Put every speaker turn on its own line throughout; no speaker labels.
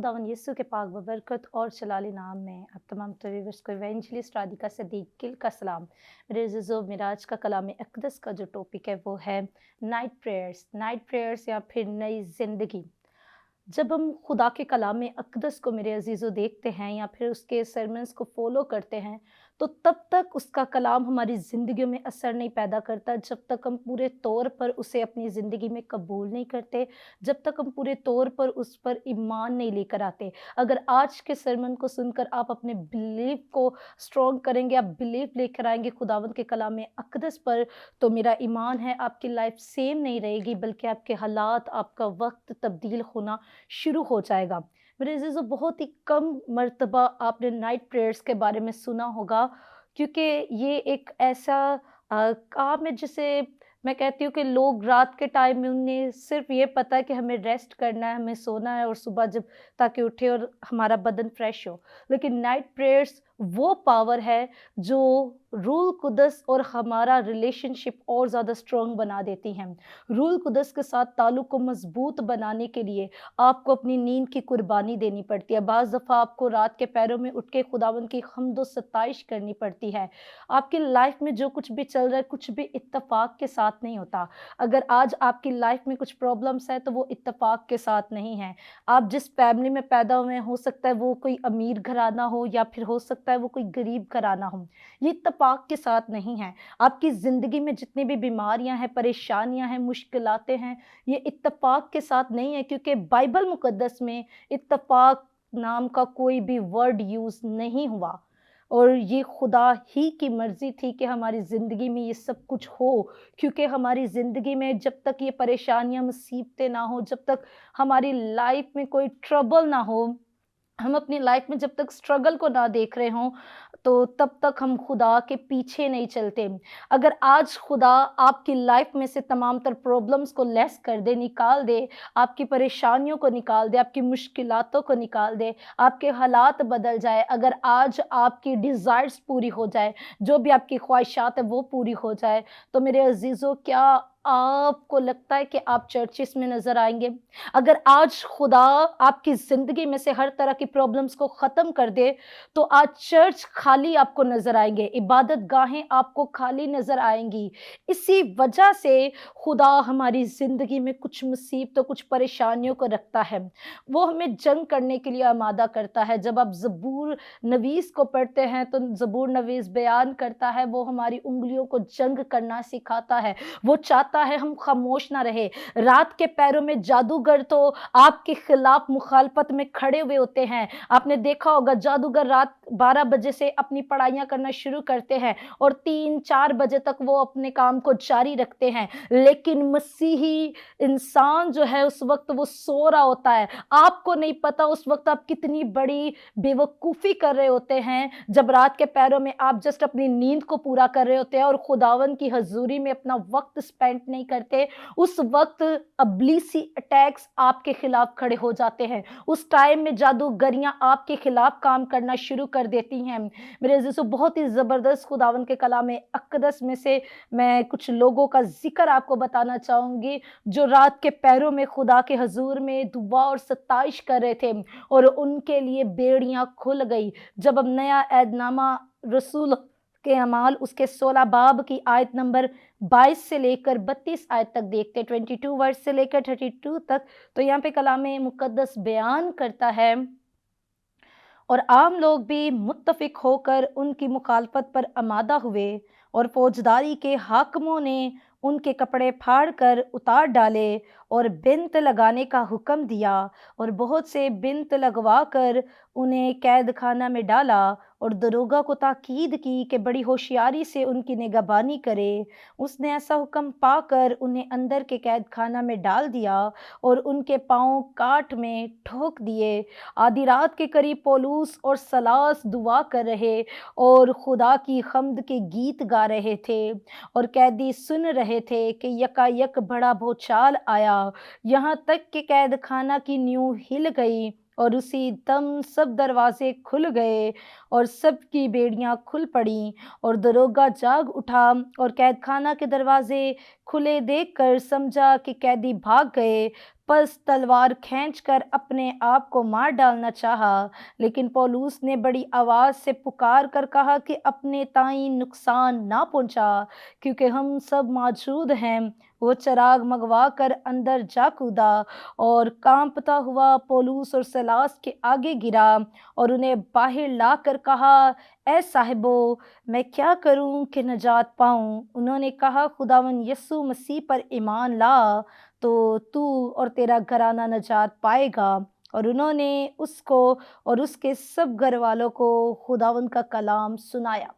खुदावन यीशु के पाक बबरकत और जलाली नाम में अब तमाम व्यूअर्स को इवेंजलिस्ट राधिका सदीक गिल का सलाम। मेरे अज़ीज़ो, मिराज का कलाम अक़दस का जो टॉपिक है वो है नाइट प्रेयर्स या फिर नई ज़िंदगी। जब हम खुदा के कलाम अक़दस को मेरे अज़ीज़ों देखते हैं या फिर उसके सरमन्स को फॉलो करते हैं, तो तब तक उसका कलाम हमारी ज़िंदगियों में असर नहीं पैदा करता जब तक हम पूरे तौर पर उसे अपनी ज़िंदगी में कबूल नहीं करते, जब तक हम पूरे तौर पर उस पर ईमान नहीं लेकर आते। अगर आज के सरमन को सुनकर आप अपने बिलीव को स्ट्रॉन्ग करेंगे, आप बिलीव लेकर आएंगे खुदावंद के कलाम अक़दस पर, तो मेरा ईमान है आपकी लाइफ सेम नहीं रहेगी, बल्कि आपके हालात, आपका वक्त तब्दील होना शुरू हो जाएगा। मेरे अज़ीज़ों, बहुत ही कम मर्तबा आपने नाइट प्रेयर्स के बारे में सुना होगा, क्योंकि ये एक ऐसा काम है जिसे मैं कहती हूँ कि लोग रात के टाइम में उन्हें सिर्फ ये पता है कि हमें रेस्ट करना है, हमें सोना है और सुबह जब ताकि उठे और हमारा बदन फ्रेश हो। लेकिन नाइट प्रेयर्स वो पावर है जो रूल कुदस और हमारा रिलेशनशिप और ज़्यादा स्ट्रॉन्ग बना देती हैं। रूल कुदस के साथ ताल्लुक़ को मज़बूत बनाने के लिए आपको अपनी नींद की कुर्बानी देनी पड़ती है। बाज़ दफ़ा आपको रात के पैरों में उठ के खुदावंद की हम्द व सताइश करनी पड़ती है। आपकी लाइफ में जो कुछ भी चल रहा है, कुछ भी इत्तेफ़ाक के साथ नहीं होता। अगर आज आपकी लाइफ में कुछ प्रॉब्लम्स है तो वो इत्तेफ़ाक के साथ नहीं है। आप जिस फैमिली में पैदा हुए हैं, हो सकता है वो कोई अमीर घराना हो या फिर हो सकता है वो कोई गरीब घराना हो, ये इत्तेफ़ाक के साथ नहीं है। आपकी ज़िंदगी में जितनी भी बीमारियां हैं, परेशानियां हैं, मुश्किलातें हैं, ये इत्तेफ़ाक के साथ नहीं है, क्योंकि बाइबल मुक़द्दस में इत्तेफ़ाक नाम का कोई भी वर्ड यूज़ नहीं हुआ। और ये खुदा ही की मर्ज़ी थी कि हमारी ज़िंदगी में ये सब कुछ हो, क्योंकि हमारी ज़िंदगी में जब तक ये परेशानियाँ, मुसीबतें ना हो, जब तक हमारी लाइफ में कोई ट्रबल ना हो, हम अपनी लाइफ में जब तक स्ट्रगल को ना देख रहे हों, तो तब तक हम खुदा के पीछे नहीं चलते। अगर आज खुदा आपकी लाइफ में से तमाम तर प्रॉब्लम्स को लेस कर दे, निकाल दे, आपकी परेशानियों को निकाल दे, आपकी मुश्किलातों को निकाल दे, आपके हालात बदल जाए, अगर आज आपकी डिज़ायर्स पूरी हो जाए, जो भी आपकी ख्वाहिशात है वो पूरी हो जाए, तो मेरे अज़ीज़ों, क्या आपको लगता है कि आप चर्चिस में नज़र आएँगे? अगर आज खुदा आपकी ज़िंदगी में से हर तरह की प्रॉब्लम्स को ख़त्म कर दे, तो आज चर्च खाली आपको नज़र आएँगे, इबादत गाहें आपको खाली नज़र आएँगी। इसी वजह से खुदा हमारी ज़िंदगी में कुछ मुसीबतों, कुछ परेशानियों को रखता है। वो हमें जंग करने के लिए आमादा करता है। जब आप ज़बूर नवीस को पढ़ते हैं, तो ज़बूर नवीस बयान करता है, वो हमारी उँगलियों को जंग करना सिखाता है। वो चाहता है हम खामोश ना रहे। रात के पैरों में जादूगर तो आपके खिलाफ मुखालफत में खड़े हुए होते हैं। आपने देखा होगा, जादूगर रात 12 बजे से अपनी पढ़ाइयाँ करना शुरू करते हैं और 3-4 बजे तक वो अपने काम को जारी रखते हैं। लेकिन मसीही इंसान जो है, उस वक़्त वो सो रहा होता है। आपको नहीं पता उस वक़्त आप कितनी बड़ी बेवकूफ़ी कर रहे होते हैं, जब रात के पैरों में आप जस्ट अपनी नींद को पूरा कर रहे होते हैं और खुदावंद की हज़ूरी में अपना वक़्त स्पेंड नहीं करते। उस वक़्त इब्लीसी अटैक्स आपके खिलाफ खड़े हो जाते हैं। उस टाइम में जादूगरियाँ आपके खिलाफ काम करना शुरू कर देती हैं। मेरे अज़ीज़ों, बहुत ही ज़बरदस्त खुदावंद के कलाम अक़दस में से मैं कुछ लोगों का ज़िक्र आपको बताना चाहूँगी, जो रात के पैरों में खुदा के हज़ूर में दुआ और सताइश कर रहे थे और उनके लिए बेड़ियाँ खुल गई। जब हम नया ऐहदनामा रसूल के अमाल उसके 16 बाब की आयत नंबर 22 से लेकर 32 आयत तक देखते, 22 वर्स से लेकर 32 तक, तो यहाँ पे कलाम मुक़द्दस बयान करता है, और आम लोग भी मुत्तफ़िक होकर उनकी मुखालफत पर आमादा हुए और फौजदारी के हाकिमों ने उनके कपड़े फाड़ कर उतार डाले और बिन्त लगाने का हुक्म दिया, और बहुत से बिन्त लगवा कर उन्हें कैद खाना में डाला और दरोगा को ताकीद की कि बड़ी होशियारी से उनकी निगहबानी करे। उसने ऐसा हुक्म पाकर उन्हें अंदर के कैद खाना में डाल दिया और उनके पाँव काठ में ठोक दिए। आधी रात के करीब पौलुस और सलास दुआ कर रहे और खुदा की हम्द के गीत गा रहे थे, और कैदी सुन रहे थे कि यकायक बड़ा भूचाल आया, यहाँ तक कि कैद खाना की नींव हिल गई اور اسی دم سب دروازے کھل گئے اور سب کی بیڑیاں کھل پڑیں، اور دروگا جاگ اٹھا اور قید خانہ کے دروازے کھلے دیکھ کر سمجھا کہ قیدی بھاگ گئے، پس تلوار کھینچ کر اپنے آپ کو مار ڈالنا چاہا۔ لیکن پولوس نے بڑی آواز سے پکار کر کہا کہ اپنے تئیں نقصان نہ پہنچا، کیونکہ ہم سب موجود ہیں۔ وہ چراغ منگوا کر اندر جا کودا اور کانپتا ہوا پولوس اور سیلاس کے آگے گرا اور انہیں باہر لا کر کہا، اے صاحبو، میں کیا کروں کہ نجات پاؤں؟ انہوں نے کہا، خداوند یسوع مسیح پر ایمان لا تو اور تیرا گھرانہ نجات پائے گا۔ اور انہوں نے اس کو اور اس کے سب گھر والوں کو خداوند کا کلام سنایا۔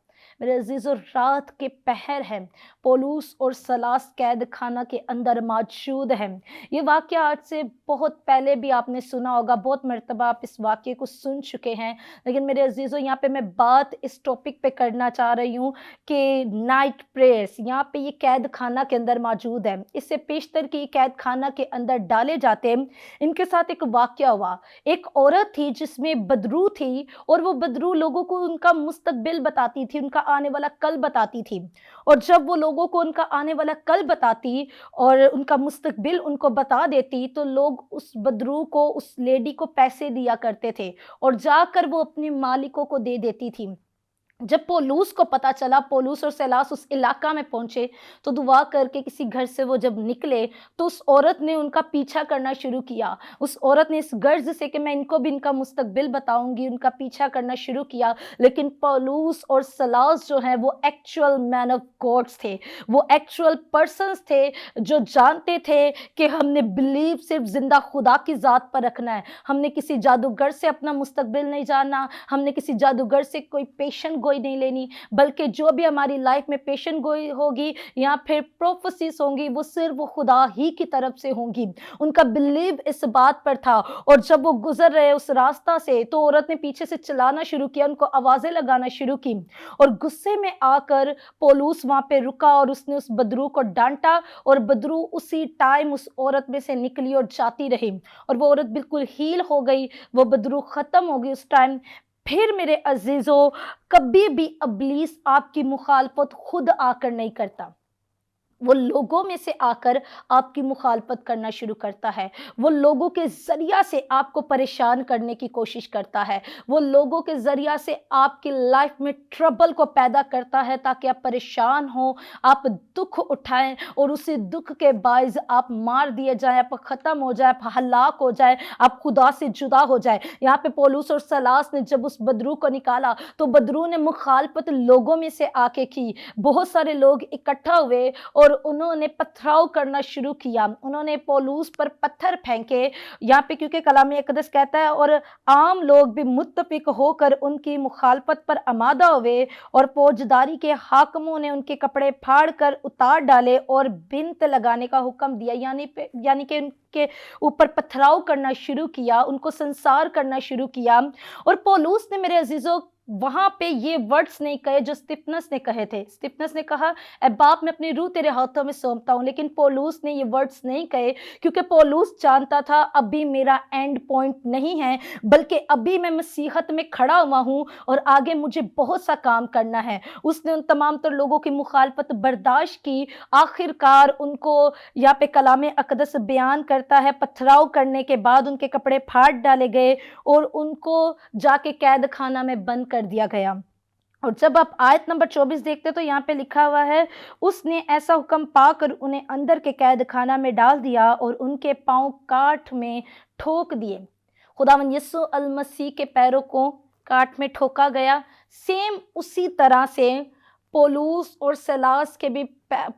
میرے عزیزو، رات کے پہر ہے، پولوس اور سلاس قید خانہ کے اندر موجود ہیں۔ یہ واقعہ آج سے بہت پہلے بھی آپ نے سنا ہوگا، بہت مرتبہ آپ اس واقعے کو سن چکے ہیں، لیکن میرے عزیزو یہاں پہ میں بات اس ٹاپک پہ کرنا چاہ رہی ہوں کہ نائٹ پریئرز یہاں پہ یہ قید خانہ کے اندر موجود ہے۔ اس سے پیشتر کی قید خانہ کے اندر ڈالے جاتے ہیں۔ ان کے ساتھ ایک واقعہ ہوا، ایک عورت تھی جس میں بدرو تھی، اور وہ بدرو لوگوں کو ان کا مستقبل بتاتی تھی، ان کا آنے والا کل بتاتی تھی، اور جب وہ لوگوں کو ان کا آنے والا کل بتاتی اور ان کا مستقبل ان کو بتا دیتی تو لوگ اس بدرو کو، اس لیڈی کو پیسے دیا کرتے تھے اور جا کر وہ اپنے مالکوں کو دے دیتی تھی۔ جب پولوس کو پتا چلا، پولوس اور سیلاس اس علاقہ میں پہنچے تو دعا کر کے کسی گھر سے وہ جب نکلے تو اس عورت نے ان کا پیچھا کرنا شروع کیا۔ اس عورت نے اس غرض سے کہ میں ان کو بھی ان کا مستقبل بتاؤں گی، ان کا پیچھا کرنا شروع کیا۔ لیکن پولوس اور سیلاس جو ہیں وہ ایکچوئل مین آف گاڈس تھے، وہ ایکچوئل پرسنز تھے جو جانتے تھے کہ ہم نے بلیو صرف زندہ خدا کی ذات پر رکھنا ہے۔ ہم نے کسی جادوگر سے اپنا مستقبل نہیں جاننا، ہم نے کسی جادوگر سے کوئی پیشن گوئی نہیں لینی، بلکہ جو بھی ہماری لائف میں پیشن گوئی ہوگی یا پھر پروفیسیز ہوں گی وہ صرف خدا ہی کی طرف سے ہوں گی۔ ان کا بلیو اس بات پر تھا، اور جب وہ گزر رہے اس راستہ سے تو عورت نے پیچھے سے چلانا شروع کیا، ان کو آوازیں لگانا شروع کی، اور غصے میں آ کر پولوس وہاں پہ رکا اور اس نے اس بدرو کو ڈانٹا، اور بدرو اسی ٹائم اس عورت میں سے نکلی اور جاتی رہی، اور وہ عورت بالکل ہیل ہو گئی، وہ بدرو ختم ہو گئی اس ٹائم۔ پھر میرے عزیزو، کبھی بھی ابلیس آپ کی مخالفت خود آ کر نہیں کرتا، وہ لوگوں میں سے آ کر آپ کی مخالفت کرنا شروع کرتا ہے، وہ لوگوں کے ذریعہ سے آپ کو پریشان کرنے کی کوشش کرتا ہے، وہ لوگوں کے ذریعہ سے آپ کی لائف میں ٹربل کو پیدا کرتا ہے تاکہ آپ پریشان ہوں، آپ دکھ اٹھائیں، اور اسی دکھ کے باعث آپ مار دیے جائیں، آپ ختم ہو جائیں، آپ ہلاک ہو جائیں، آپ خدا سے جدا ہو جائیں۔ یہاں پہ پولوس اور سیلاس نے جب اس بدرو کو نکالا تو بدرو نے مخالفت لوگوں میں سے آ کے کی، بہت سارے لوگ اکٹھا ہوئے اور انہوں نے پتھراؤ کرنا شروع کیا، انہوں نے پولوس پر پتھر پھینکے، یہاں پہ کیونکہ کلام اقدس کہتا ہے اور عام لوگ بھی متفق ہو کر ان کی مخالفت پر آمادہ ہوئے، اور فوجداری کے حاکموں نے ان کے کپڑے پھاڑ کر اتار ڈالے اور بنت لگانے کا حکم دیا، یعنی کہ ان کے اوپر پتھراؤ کرنا شروع کیا، ان کو سنسار کرنا شروع کیا۔ اور پولوس نے میرے عزیزوں وہاں پہ یہ ورڈز نہیں کہے جو اسطفنس نے کہے تھے۔ اسطفنس نے کہا، اے باپ، میں اپنی روح تیرے ہاتھوں میں سونپتا ہوں، لیکن پولوس نے یہ ورڈز نہیں کہے، کیونکہ پولوس جانتا تھا ابھی میرا اینڈ پوائنٹ نہیں ہے، بلکہ ابھی میں مسیحت میں کھڑا ہوا ہوں اور آگے مجھے بہت سا کام کرنا ہے۔ اس نے ان تمام تر لوگوں کی مخالفت برداشت کی، آخر کار ان کو یہاں پہ کلام اقدس بیان کرتا ہے پتھراؤ کرنے کے بعد ان کے کپڑے پھاڑ ڈالے گئے اور ان کو جا کے قید خانہ میں بند کر دیا گیا۔ اور جب آپ آیت نمبر 24 دیکھتے تو یہاں پہ لکھا ہوا ہے، اس نے ایسا حکم پا کر انہیں اندر کے قید خانہ میں ڈال دیا اور ان کے پاؤں کاٹھ میں ٹھوک دیے۔ خداوند یسوع المسیح کے پیروں کو کاٹھ میں ٹھوکا گیا، سیم اسی طرح سے پولوس اور سیلاس کے بھی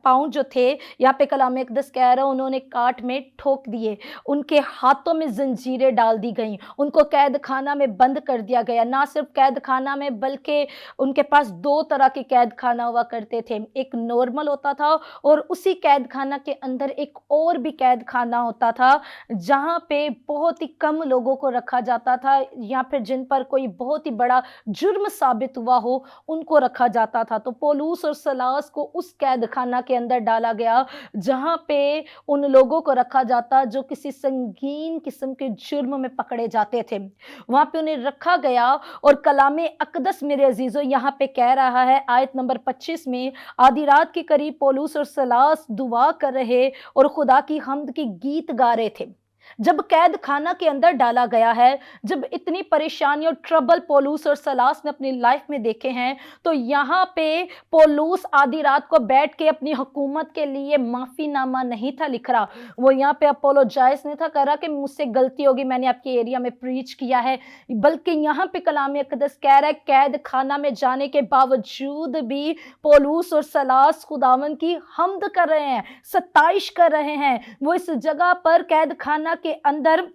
پاؤں جو تھے، یہاں پہ کلام اقدس کہہ رہا انہوں نے کاٹ میں ٹھوک دیے، ان کے ہاتھوں میں زنجیریں ڈال دی گئیں، ان کو قید خانہ میں بند کر دیا گیا۔ نہ صرف قید خانہ میں بلکہ ان کے پاس دو طرح کے قید خانہ ہوا کرتے تھے، ایک نارمل ہوتا تھا اور اسی قید خانہ کے اندر ایک اور بھی قید خانہ ہوتا تھا جہاں پہ بہت ہی کم لوگوں کو رکھا جاتا تھا، یا پھر جن پر کوئی بہت ہی بڑا جرم ثابت ہوا ہو ان کو رکھا جاتا تھا۔ تو پولوس اور سیلاس کو اس قید خانہ खाना के अंदर डाला गया, जहाँ पे उन लोगों को रखा जाता जो किसी संगीन किस्म के जुर्म में पकड़े जाते थे। वहाँ पे उन्हें रखा गया और कलामे अक़दस मेरे अज़ीज़ों यहाँ पे कह रहा है आयत नंबर 25 में, आधी रात के करीब पौलुस और सलास दुआ कर रहे और खुदा की हम्द की गीत गा रहे थे। जब कैद खाना के अंदर डाला गया है, जब इतनी परेशानी और ट्रबल पौलुस और सलास ने अपनी लाइफ में देखे हैं, तो यहाँ पे पौलुस आधी रात को बैठ के अपनी हुकूमत के लिए माफ़ीनामा नहीं था लिख रहा। वो यहाँ पे अपोलोजाइज नहीं था कर रहा कि मुझसे गलती होगी, मैंने आपके एरिया में प्रीच किया है, बल्कि यहाँ पे कलाम अक़दस कह रहा है कैद खाना में जाने के बावजूद भी पौलुस और सलास खुदावन की हम्द कर रहे हैं, सताइश कर रहे हैं। वो इस जगह पर कैद खाना के अंदर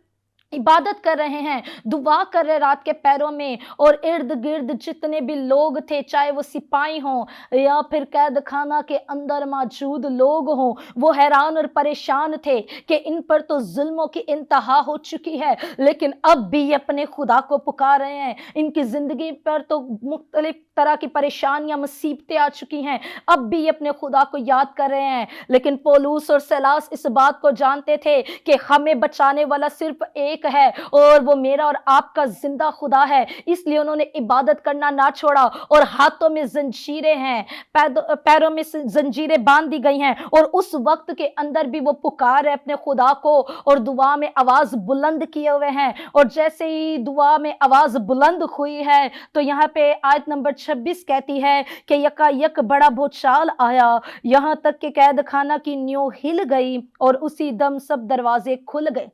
इबादत कर रहे हैं, दुआ कर रहे रात के पैरों में, और इर्द गिर्द जितने भी लोग थे, चाहे वो सिपाही हों या फिर कैद खाना के अंदर मौजूद लोग हों, वो हैरान और परेशान थे कि इन पर तो जुल्मों की इंतहा हो चुकी है, लेकिन अब भी ये अपने खुदा को पुकार रहे हैं। इनकी ज़िंदगी पर तो मुख्तलिफ तरह की परेशानियां मुसीबतें आ चुकी हैं, अब भी ये अपने खुदा को याद कर रहे हैं। लेकिन पौलुस और सलास इस बात को जानते थे कि हमें बचाने वाला सिर्फ एक है और वो मेरा और आपका जिंदा खुदा है। इसलिए उन्होंने इबादत करना ना छोड़ा और हाथों में जंजीरें हैं, पैरों में जंजीरें बांध दी गई हैं, और उस वक्त के अंदर भी वो पुकार है अपने खुदा को और दुआ में आवाज बुलंद किए हुए हैं। और जैसे ही दुआ में आवाज बुलंद हुई है तो यहाँ पे आयत नंबर 26 कहती है कि यकायक बड़ा भूचाल आया, यहाँ तक कि कैद खाना की नींव हिल गई और उसी दम सब दरवाजे खुल गए।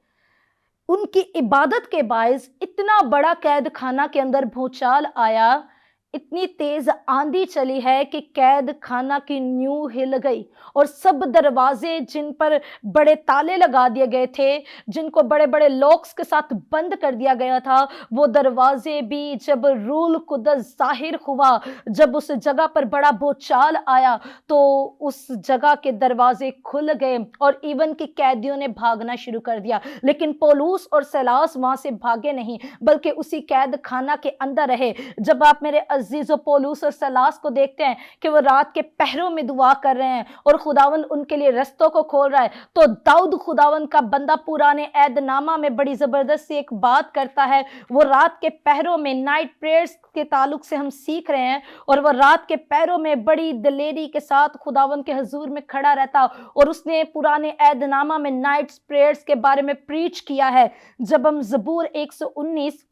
उनकी इबादत के बायस इतना बड़ा कैद खाना के अंदर भूचाल आया, इतनी तेज आंधी चली है कि कैद खाना की नींव हिल गई और सब दरवाजे जिन पर बड़े ताले लगा दिए गए थे, जिनको बड़े बड़े लॉक्स के साथ बंद कर दिया गया था, वो दरवाजे भी जब रूल कुदस जाहिर हुआ, जब उस जगह पर बड़ा भूचाल आया तो उस जगह के दरवाजे खुल गए और इवन कि कैदियों ने भागना शुरू कर दिया। लेकिन पौलुस और सलास वहां से भागे नहीं, बल्कि उसी कैद खाना के अंदर रहे। जब आप मेरे अजीजों पौलुस और सलास को देखते हैं कि वो रात के पहरों में दुआ कर रहे हैं और खुदावन उनके लिए रस्तों को खोल रहा है, तो दाऊद खुदावन का बंदा पुराने ऐदनामा में बड़ी जबरदस्त सी एक बात करता है। वो रात के पहरों में नाइट प्रेयर्स के ताल्लुक से हम सीख रहे हैं, और वह रात के पैरों में बड़ी दलेरी के साथ खुदावन के हजूर में खड़ा रहता, और उसने पुराने ऐदनामा में नाइट प्रेयर्स के बारे में प्रीच किया है। जब हम ज़बूर 119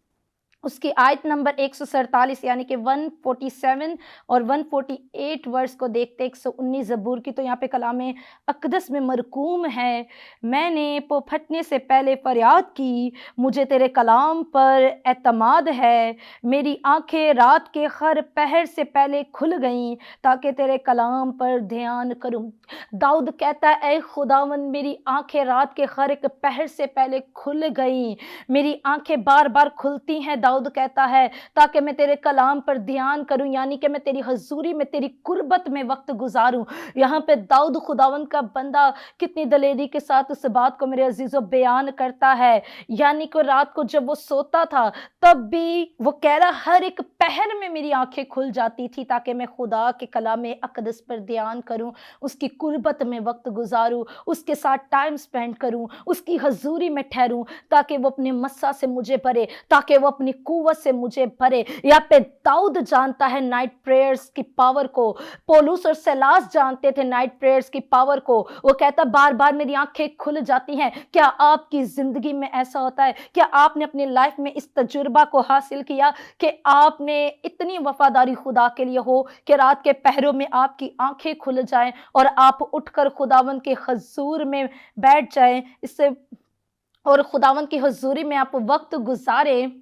उसकी आयत नंबर 147 यानी कि 147 और 148 वर्स को देखते 119 ज़बूर की, तो यहाँ पे कलामे अक़दस में मरकूम है, मैंने फटने से पहले फरियाद की, मुझे तेरे कलाम पर एतमाद है, मेरी आंखें रात के हर पहर से पहले खुल गईं ताकि तेरे कलाम पर ध्यान करूं। दाऊद कहता है, ऐ खुदावन मेरी आंखें रात के हर एक पहर से पहले खुल गईं, मेरी आंखें बार बार खुलती हैं, दाऊद कहता है, ताकि मैं तेरे कलाम पर ध्यान करूं, यानी कि मैं तेरी हजूरी में तेरी कुर्बत में वक्त गुजारूं। यहाँ पे दाऊद खुदावन का बंदा कितनी दलेरी के साथ उस बात को मेरे अजीजों बयान करता है, यानी कि रात को जब वो सोता था तब भी वो कह रहा हर एक पहर में मेरी आंखें खुल जाती थी ताकि मैं खुदा के कलाम अक़दस पर ध्यान करूं, उसकी कुर्बत में वक्त गुजारूं, उसके साथ टाइम स्पेंड करूं, उसकी हजूरी में ठहरूं, ताकि वो अपने मस्सा से मुझे भरे, ताकि वो अपनी कुव्वत से मुझे भरे। यहाँ पे दाऊद जानता है नाइट प्रेयर्स की पावर को, पौलुस और सलास जानते थे नाइट प्रेयर्स की पावर को। वो कहता बार बार मेरी आंखें खुल जाती हैं। क्या आपकी जिंदगी में ऐसा होता है? क्या आपने अपनी लाइफ में इस तजुर्बा को हासिल किया कि आपने इतनी वफादारी खुदा के लिए हो कि रात के पहरों में आपकी आंखें खुल जाएं और आप उठकर खुदावन के हजूर में बैठ जाएं, इससे और खुदावन की हजूरी में आप वक्त गुजारें।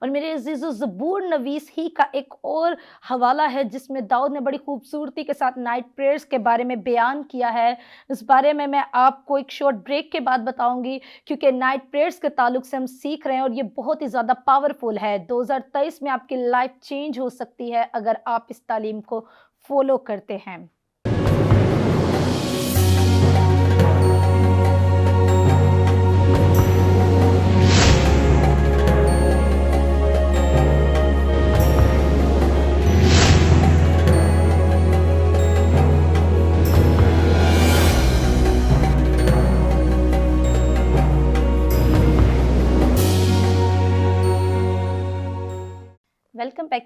और मेरे अजीज़ों ज़बूर नवीस ही का एक और हवाला है जिसमें दाऊद ने बड़ी खूबसूरती के साथ नाइट प्रेयर्स के बारे में बयान किया है। इस बारे में मैं आपको एक शॉर्ट ब्रेक के बाद बताऊंगी, क्योंकि नाइट प्रेयर्स के ताल्लुक से हम सीख रहे हैं और ये बहुत ही ज़्यादा पावरफुल है। 2023 में आपकी लाइफ चेंज हो सकती है अगर आप इस तालीम को फॉलो करते हैं।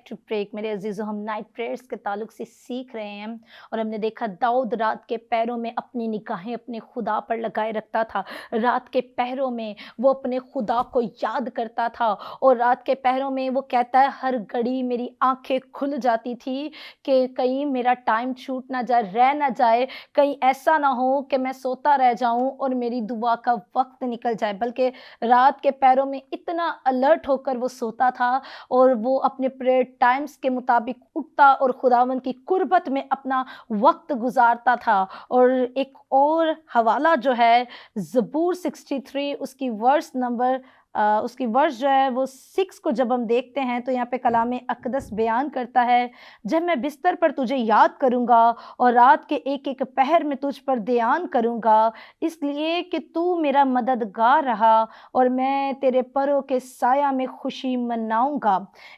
To pray. मेरे अजीज़ों, हम नाइट प्रेयर्स के ताल्लुक से सीख रहे हैं और हमने देखा दाऊद रात के पहरों में अपनी निगाहें अपने खुदा पर लगाए रखता था। रात के पहरों में वो अपने खुदा को याद करता था और रात के पहरों में वो कहता है हर घड़ी मेरी आंखें खुल जाती थी कि कहीं मेरा टाइम छूट ना जाए, रह ना जाए, कहीं ऐसा ना हो कि मैं सोता रह जाऊं और मेरी दुआ का वक्त निकल जाए। बल्कि रात के पैरों में इतना अलर्ट होकर वो सोता था और वो अपने प्रेयर टाइम्स के मुताबिक उठता और खुदावंद की कुर्बत में अपना वक्त गुजारता था। और एक और हवाला जो है ज़बूर 63 उसकी वर्ष जो है वो 6 को जब हम देखते हैं तो यहाँ पे कलाम अक़दस बयान करता है, जब मैं बिस्तर पर तुझे याद करूँगा और रात के एक एक पहर में तुझ पर ध्यान करूँगा, इसलिए कि तू मेरा मददगार रहा और मैं तेरे परों के साया में खुशी मनाऊँगा।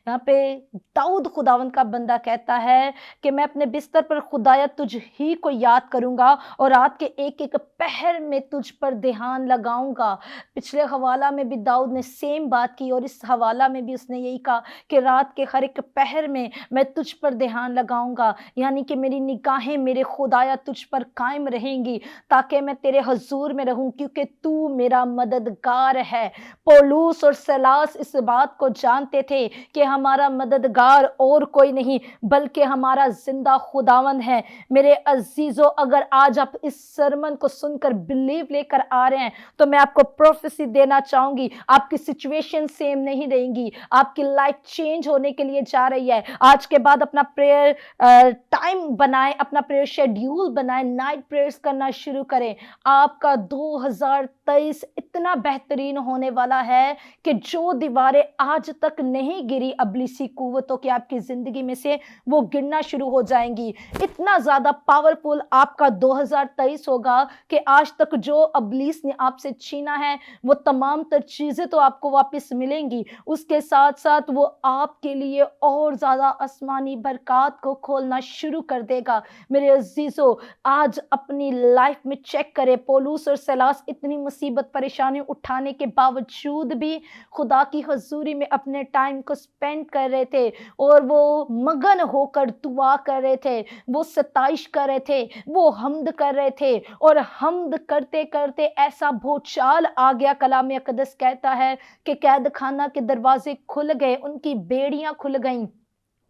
यहाँ पे दाऊद खुदावंद का बंदा कहता है कि मैं अपने बिस्तर पर खुदाया तुझ ही को याद करूँगा और रात के एक एक पहर में तुझ पर ध्यान लगाऊँगा। पिछले हवाला में भी दाऊद ने सेम बात की और इस हवाला में भी उसने यही कहा कि रात के हर एक पहर में मैं तुझ पर ध्यान लगाऊंगा, यानी कि मेरी निगाहें मेरे खुदाया तुझ पर कायम रहेंगी ताकि मैं तेरे हजूर में रहूं, क्योंकि तू मेरा मददगार है। पौलुस और सलास इस बात को जानते थे कि हमारा मददगार और कोई नहीं बल्कि हमारा जिंदा खुदावंद है। मेरे अजीजों, अगर आज आप इस सरमन को सुनकर बिलीव लेकर आ रहे हैं तो मैं आपको प्रोफेसी देना चाहूंगी, आपकी सिचुएशन सेम नहीं रहेंगी, आपकी लाइफ चेंज होने के लिए जा रही है। आज के बाद अपना प्रेयर टाइम बनाएं, अपना प्रेयर शेड्यूल बनाएं, नाइट प्रेयर्स करना शुरू करें। आपका 2023 इतना बेहतरीन होने वाला है कि जो दीवारें आज तक नहीं गिरी अबलीसी कुव्वतों की आपकी जिंदगी में से, वो गिरना शुरू हो जाएंगी। इतना ज्यादा पावरफुल आपका 2023 होगा कि आज तक जो अबलीस ने आपसे छीना है वो तमाम तर चीजें तो आपको वापस मिलेंगी, उसके साथ साथ वो आपके लिए और ज्यादा आसमानी बरकत को खोलना शुरू कर देगा। मेरे अजीजों, आज अपनी लाइफ में चेक करें, पौलुस और सलास इतनी मुसीबत परेशानी उठाने के बावजूद भी खुदा की हजूरी में अपने टाइम को स्पेंड कर रहे थे और वो मगन होकर दुआ कर रहे थे, वो सताइश कर रहे थे, वो हम्द कर रहे थे और हम्द करते करते ऐसा भूचाल आ गया। कलाम अक़दस कहता है कि कैद खाना के दरवाजे खुल गए, उनकी बेड़ियां खुल गईं।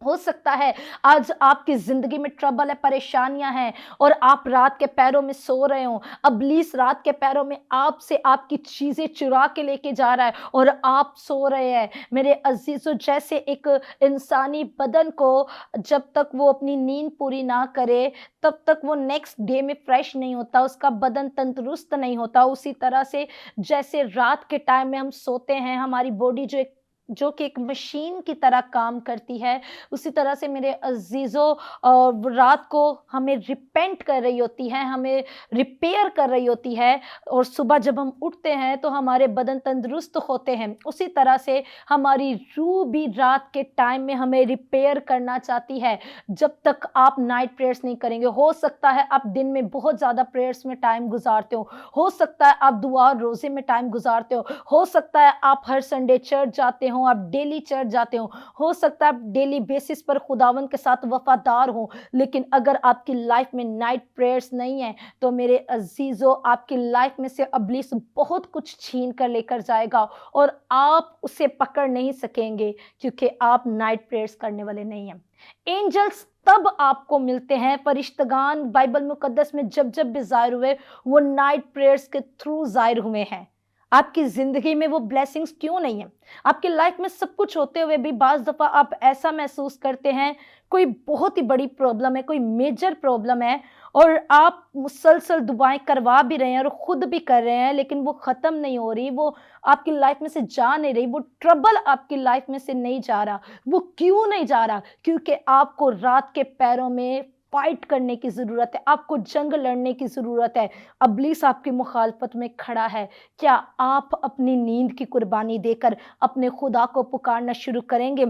हो सकता है आज आपकी जिंदगी में ट्रबल है, परेशानियां हैं और आप रात के पैरों में सो रहे हो, अबलीस रात के पैरों में आपसे आपकी चीजें चुरा के लेके जा रहा है और आप सो रहे हैं। मेरे अजीजों, जैसे एक इंसानी बदन को जब तक वो अपनी नींद पूरी ना करे तब तक वो नेक्स्ट डे में फ्रेश नहीं होता, उसका बदन तंदुरुस्त नहीं होता, उसी तरह से जैसे रात के टाइम में हम सोते हैं, हमारी बॉडी जो कि एक मशीन की तरह काम करती है, उसी तरह से मेरे अजीज़ों रात को हमें रिपेंट कर रही होती है, हमें रिपेयर कर रही होती है और सुबह जब हम उठते हैं तो हमारे बदन तंदुरुस्त होते हैं। उसी तरह से हमारी रूह भी रात के टाइम में हमें रिपेयर करना चाहती है। जब तक आप नाइट प्रेयर्स नहीं करेंगे, हो सकता है आप दिन में बहुत ज़्यादा प्रेयर्स में टाइम गुजारते हो सकता है आप दुआ रोज़े में टाइम गुजारते हो सकता है आप हर संडे चर्च जाते हो, आप डेली चर्च जाते हो सकता है आप डेली बेसिस पर खुदावन के साथ वफादार हो, लेकिन अगर आपकी लाइफ में नाइट प्रेयर्स नहीं है तो मेरे अजीजों, आपकी लाइफ में से अबलीस बहुत कुछ छीन कर लेकर जाएगा और आप उसे पकड़ नहीं सकेंगे क्योंकि आप नाइट प्रेयर्स करने वाले नहीं हैं। एंजल्स तब आपको मिलते हैं, फरिश्तगान बाइबल मुकद्दस में जब जब भी जाहिर हुए वो नाइट प्रेयर्स के थ्रू जाहिर हुए हैं। आपकी जिंदगी में वो ब्लेसिंग्स क्यों नहीं है? आपकी लाइफ में सब कुछ होते हुए भी बाज दफा आप ऐसा महसूस करते हैं कोई बहुत ही बड़ी प्रॉब्लम है, कोई मेजर प्रॉब्लम है और आप मुसलसल दुआएं करवा भी रहे हैं और खुद भी कर रहे हैं, लेकिन वो खत्म नहीं हो रही, वो आपकी लाइफ में से जा नहीं रही, वो ट्रबल आपकी लाइफ में से नहीं जा रहा। वो क्यों नहीं जा रहा? क्योंकि आपको रात के पैरों में फाइट करने की ज़रूरत है, आपको जंग लड़ने की ज़रूरत है। अबलीस आपकी मुखालफत में खड़ा है। क्या आप अपनी नींद की कुर्बानी देकर अपने खुदा को पुकारना शुरू करेंगे?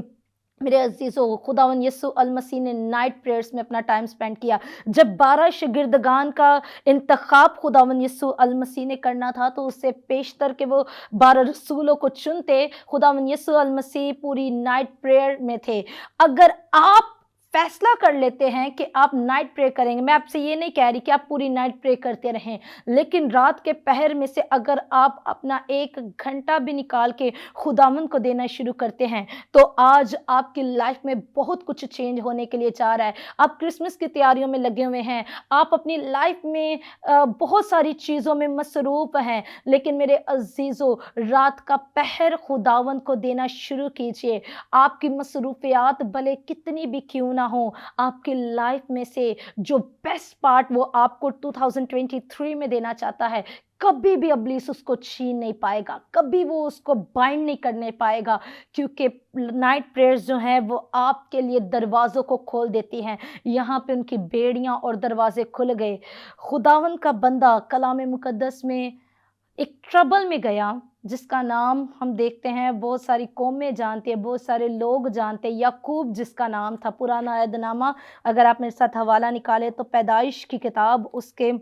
मेरे अजीज़ों, खुदावन यीशु अल मसीह ने नाइट प्रेयर्स में अपना टाइम स्पेंड किया। जब 12 शागिर्दगान का इंतखाब खुदावन यीशु अल मसीह ने करना था, तो उससे पेशतर के वो 12 रसूलों को चुनते, खुदावन यीशु अल मसीह पूरी नाइट प्रेयर में थे। अगर आप फैसला कर लेते हैं कि आप नाइट प्रे करेंगे, मैं आपसे ये नहीं कह रही कि आप पूरी नाइट प्रे करते रहें, लेकिन रात के पहर में से अगर आप अपना 1 घंटा भी निकाल के खुदावन को देना शुरू करते हैं, तो आज आपकी लाइफ में बहुत कुछ चेंज होने के लिए जा रहा है। आप क्रिसमस की तैयारियों में लगे हुए हैं, आप अपनी लाइफ में बहुत सारी चीज़ों में मसरूफ़ हैं, लेकिन मेरे अजीज़ों, रात का पहर खुदावन को देना शुरू कीजिए। आपकी मसरूफियात भले कितनी भी क्यों ना हो, आपकी लाइफ में से जो बेस्ट पार्ट वो आपको 2023 में देना चाहता है, कभी भी इब्लीस उसको छीन नहीं पाएगा, कभी वो उसको बाइंड नहीं करने पाएगा, क्योंकि नाइट प्रेयर्स जो हैं वो आपके लिए दरवाज़ों को खोल देती हैं। यहाँ पे उनकी बेड़ियाँ और दरवाजे खुल गए। खुदावन का बंदा कलाम मुकद्दस में एक ट्रबल में गया, जिसका नाम हम देखते हैं बहुत सारी कौमें जानती हैं, बहुत सारे लोग जानते हैं, याकूब जिसका नाम था। पुराना अहदनामा अगर आप मेरे साथ हवाला निकालें तो पैदाइश की किताब उसके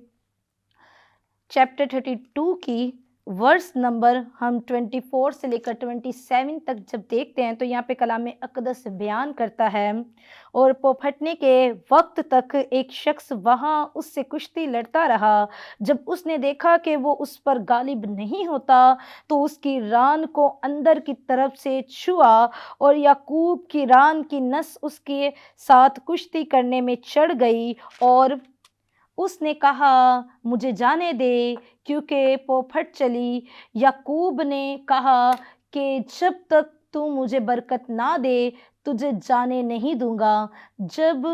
चैप्टर 32 की वर्स नंबर हम 24 से लेकर 27 तक जब देखते हैं, तो यहाँ पे कलाम अक़दस बयान करता है, और पोपटने के वक्त तक एक शख्स वहाँ उससे कुश्ती लड़ता रहा। जब उसने देखा कि वो उस पर गालिब नहीं होता, तो उसकी रान को अंदर की तरफ से छुआ, और याकूब की रान की नस उसके साथ कुश्ती करने में चढ़ गई, और उसने कहा, मुझे जाने दे, क्योंकि पोपट चली। याकूब ने कहा कि जब तक तू मुझे बरकत ना दे, तुझे जाने नहीं दूंगा। जब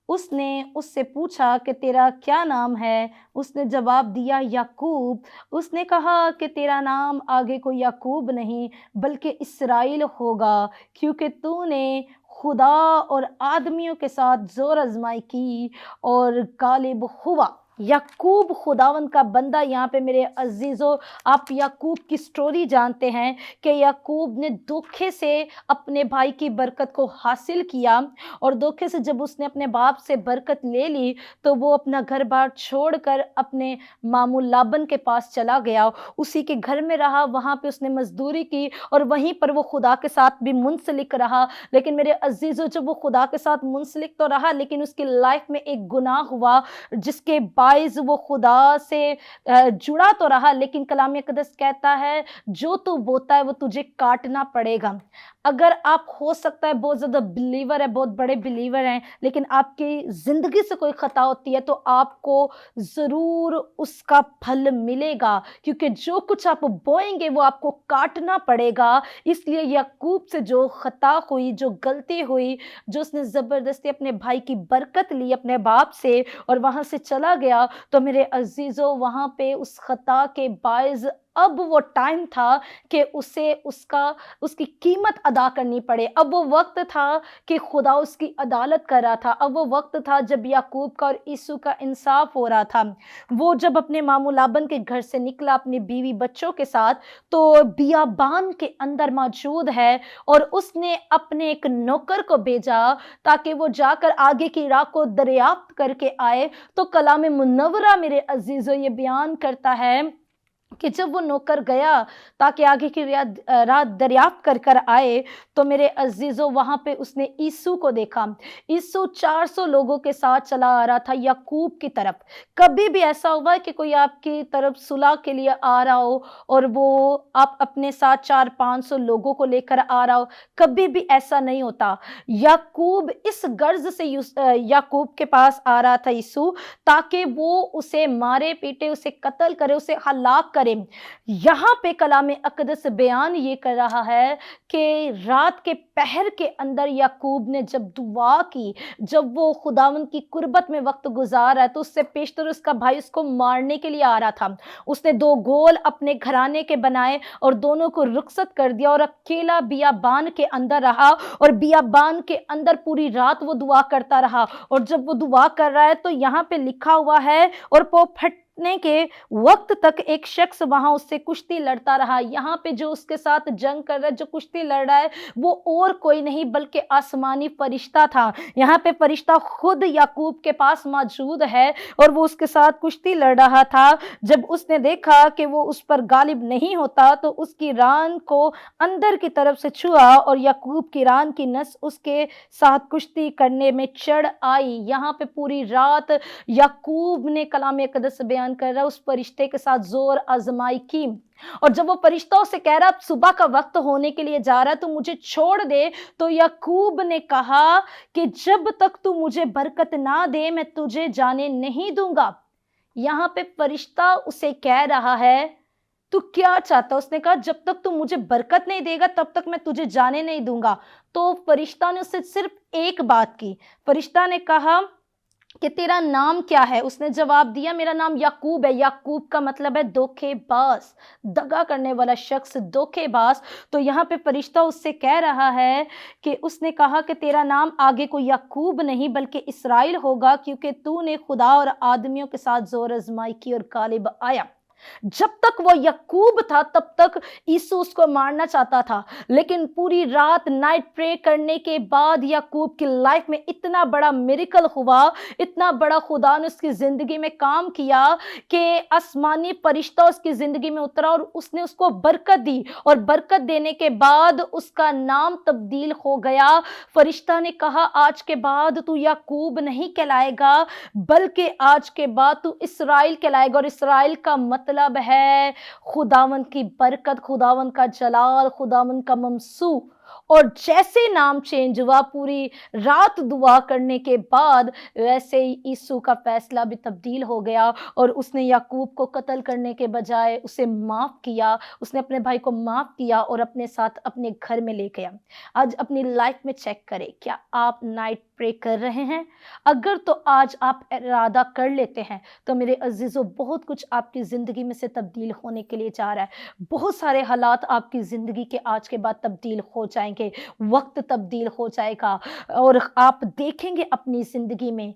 उसने उससे पूछा कि तेरा क्या नाम है, उसने जवाब दिया, याकूब। उसने कहा कि तेरा नाम आगे कोई याकूब नहीं बल्कि इसराइल होगा, क्योंकि तूने खुदा और आदमियों के साथ जोर आजमाई की और गालिब हुआ। याकूब खुदावन का बंदा। यहाँ पे मेरे अजीज़ों, आप याकूब की स्टोरी जानते हैं कि याकूब ने धोखे से अपने भाई की बरकत को हासिल किया, और धोखे से जब उसने अपने बाप से बरकत ले ली, तो वो अपना घर बार छोड़कर अपने मामू लाबन के पास चला गया, उसी के घर में रहा, वहाँ पे उसने मजदूरी की, और वहीं पर वो खुदा के साथ भी मुंसलिक रहा। लेकिन मेरे अजीज़ों, जब वो खुदा के साथ मुंसलिक तो रहा, लेकिन उसकी लाइफ में एक गुनाह हुआ, जिसके वो खुदा से जुड़ा तो रहा, लेकिन कलाम मुकद्दस कहता है, जो तू बोता है वो तुझे काटना पड़ेगा। अगर आप हो सकता है बहुत ज़्यादा बिलीवर है, बहुत बड़े बिलीवर हैं, लेकिन आपकी ज़िंदगी से कोई ख़ता होती है, तो आपको ज़रूर उसका फल मिलेगा, क्योंकि जो कुछ आप बोएंगे वो आपको काटना पड़ेगा। इसलिए याकूब से जो ख़ता हुई, जो गलती हुई, जो उसने ज़बरदस्ती अपने भाई की बरकत ली अपने बाप से और वहाँ से चला गया, तो मेरे अजीज़ों, वहाँ पे उस ख़ता के बायस अब वो टाइम था कि उसे उसकी कीमत अदा करनी पड़े। अब वो वक्त था कि खुदा उसकी अदालत कर रहा था। अब वो वक्त था जब याकूब का और ईसू का इंसाफ हो रहा था। वो जब अपने मामू लाबन के घर से निकला अपनी बीवी बच्चों के साथ, तो बियाबान के अंदर मौजूद है, और उसने अपने एक नौकर को भेजा ताकि वो जाकर आगे की राह को दरियाफ्त करके आए। तो कलाम मुनव्वरा मेरे अजीज़ों ये बयान करता है कि जब वो नौकर गया ताकि आगे की रात दरियाफ्त कर कर आए, तो मेरे अजीज़ों, वहाँ पे उसने ईसू को देखा। ईसू 400 लोगों के साथ चला आ रहा था याकूब की तरफ। कभी भी ऐसा हुआ है कि कोई आपकी तरफ सुलह के लिए आ रहा हो और वो आप अपने साथ 400-500 लोगों को लेकर आ रहा हो? कभी भी ऐसा नहीं होता। याकूब इस गर्ज से याकूब के पास आ रहा था ईसू, ताकि वो उसे मारे पीटे, उसे कत्ल करे, उसे हलाक करे। यहाँ पे कलाम अक़दस बयान ये कर रहा है कि रात के पहर के अंदर याकूब ने जब दुआ की, जब वो खुदावन की कुर्बत में वक्त गुजारा है, तो उससे पेशतर उसका भाई उसको मारने के लिए आ रहा था। उसने 2 गोल अपने घराने के बनाए और दोनों को रुखसत कर दिया, और अकेला बियाबान के अंदर रहा, और बियाबान के अंदर पूरी रात वो दुआ करता रहा। और जब वो दुआ कर रहा है, तो यहाँ पे लिखा हुआ है, और पोपट जीतने के वक्त तक एक शख्स वहां उससे कुश्ती लड़ता रहा। यहाँ पे जो उसके साथ जंग कर रहा है, जो कुश्ती लड़ रहा है, वो और कोई नहीं बल्कि आसमानी फरिश्ता था। यहाँ पे फरिश्ता खुद याकूब के पास मौजूद है और वो उसके साथ कुश्ती लड़ रहा था। जब उसने देखा कि वो उस पर गालिब नहीं होता तो उसकी रान को अंदर की तरफ से छुआ और याकूब की रान की नस उसके साथ कुश्ती करने में चढ़ आई। यहाँ पे पूरी रात याकूब ने कलाम अक़दस बयान कर रहा है उस फरिश्ते के साथ जोर आजमाई की। और जब वो फरिश्ता उसे कह रहा सुबह का वक्त होने के लिए जा रहा है तो मुझे छोड़ दे, तो याकूब ने कहा कि जब तक तू मुझे बरकत ना दे मैं तुझे जाने नहीं दूंगा। यहाँ पे फरिश्ता उसे कह रहा है तू क्या चाहता? उसने कहा जब तक तू मुझे बरकत नहीं देगा तब तक मैं तुझे जाने नहीं दूंगा। तो फरिश्ता ने उससे सिर्फ एक बात की। फरिश्ता ने कहा कि तेरा नाम क्या है? उसने जवाब दिया मेरा नाम याकूब है। याकूब का मतलब है धोखेबाज, दगा करने वाला शख्स, धोखेबाज। तो यहाँ पे फरिश्ता उससे कह रहा है कि उसने कहा कि तेरा नाम आगे कोई याकूब नहीं बल्कि इसराइल होगा, क्योंकि तूने खुदा और आदमियों के साथ जोर आजमाई की और गालिब आया। जब तक वो याकूब था तब तक यीशु उसको मारना चाहता था, लेकिन पूरी रात नाइट प्रे करने के बाद याकूब की लाइफ में इतना बड़ा मिरेकल हुआ, इतना बड़ा खुदा ने उसकी जिंदगी में काम किया कि आसमानी फरिश्ता उसकी जिंदगी में उतरा और उसने उसको बरकत दी। और बरकत देने के बाद उसका नाम तब्दील हो गया। फरिश्ता ने कहा आज के बाद तू याकूब नहीं कहलाएगा बल्कि आज के बाद तू इसराइल कहलाएगा। और इसराइल का मतलब है खुदावन की बरकत, खुदावन का जलाल, खुदावन का ममसू। और जैसे नाम चेंज हुआ पूरी रात दुआ करने के बाद, वैसे ही यीशु का फैसला भी तब्दील हो गया और उसने याकूब को कत्ल करने के बजाय उसे माफ किया। उसने अपने भाई को माफ किया और अपने साथ अपने घर में ले गया। आज अपनी लाइफ में चेक करें, क्या आप नाइट प्रे कर रहे हैं? अगर तो आज आप इरादा कर लेते हैं तो मेरे अजीजों बहुत कुछ आपकी जिंदगी में से तब्दील होने के लिए जा रहा है। बहुत सारे हालात आपकी जिंदगी के आज के बाद तब्दील हो जाएंगे, वक्त तब्दील हो जाएगा और आप देखेंगे अपनी जिंदगी में।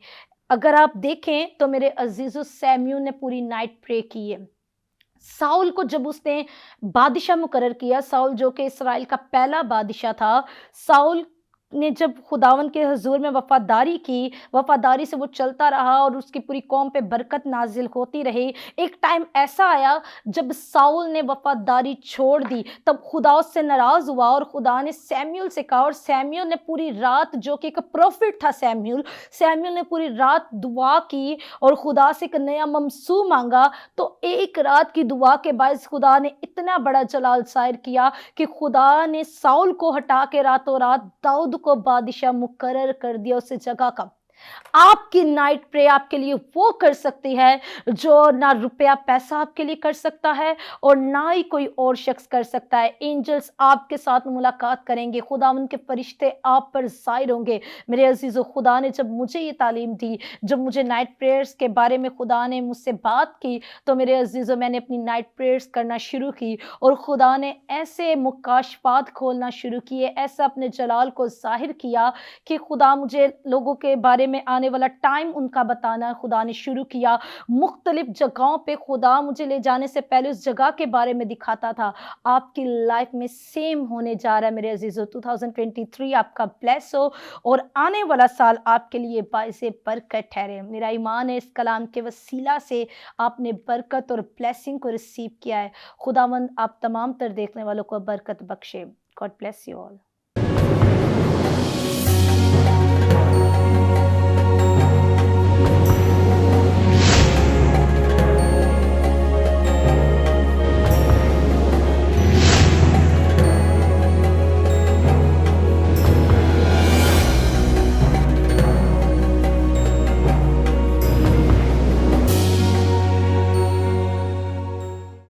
अगर आप देखें तो मेरे अजीजों शमूएल ने पूरी नाइट प्रे की है। साउल को जब उसने बादशाह मुकर्रर किया, साउल जो कि इसराइल का पहला बादशाह था, साउल ने जब खुदावन के हुजूर में वफादारी की, वफादारी से वो चलता रहा और उसकी पूरी कौम पे बरकत नाजिल होती रही। एक टाइम ऐसा आया जब साउल ने वफादारी छोड़ दी, तब खुदा उससे नाराज हुआ और खुदा ने शमूएल से कहा, और शमूएल ने पूरी रात, जो कि एक प्रोफिट था शमूएल ने पूरी रात दुआ की और खुदा से एक नया ममसू मांगा। तो एक रात की दुआ के बाद खुदा ने इतना बड़ा जलाल सायर किया कि खुदा ने साउल को हटा के रातों रात दाऊद को बादशाह मुकर्रर कर दिया उस जगह का। आपकी नाइट प्रे आपके लिए वो कर सकती है जो ना रुपया पैसा आपके लिए कर सकता है और ना ही कोई और शख्स कर सकता है। एंजल्स आपके साथ मुलाकात करेंगे, खुदा उनके फरिश्ते आप पर ज़ाहिर होंगे। मेरे अजीज़ों, खुदा ने जब मुझे ये तालीम दी, जब मुझे नाइट प्रेयर्स के बारे में खुदा ने मुझसे बात की, तो मेरे अजीज़ों मैंने अपनी नाइट प्रेयर्स करना शुरू की और खुदा ने ऐसे मुकाशफात खोलना शुरू किए, ऐसा अपने जलाल को ज़ाहिर किया कि खुदा मुझे लोगों के बारे में आने वाला टाइम उनका बताना खुदा ने शुरू किया। मुख्तलिफ जगहों पे खुदा मुझे ले जाने से पहले उस जगह के बारे में दिखाता था। आपकी लाइफ में सेम होने जा रहा है मेरे अजीजों। 2023 आपका ब्लेस हो और आने वाला साल आपके लिए बाइसे बरकत ठहरे। मेरा ईमान है इस कलाम के वसीला से आपने बरकत और ब्लेसिंग को रिसीव किया है। खुदावंद आप तमाम तर देखने वालों को बरकत बख्शे। God bless you all.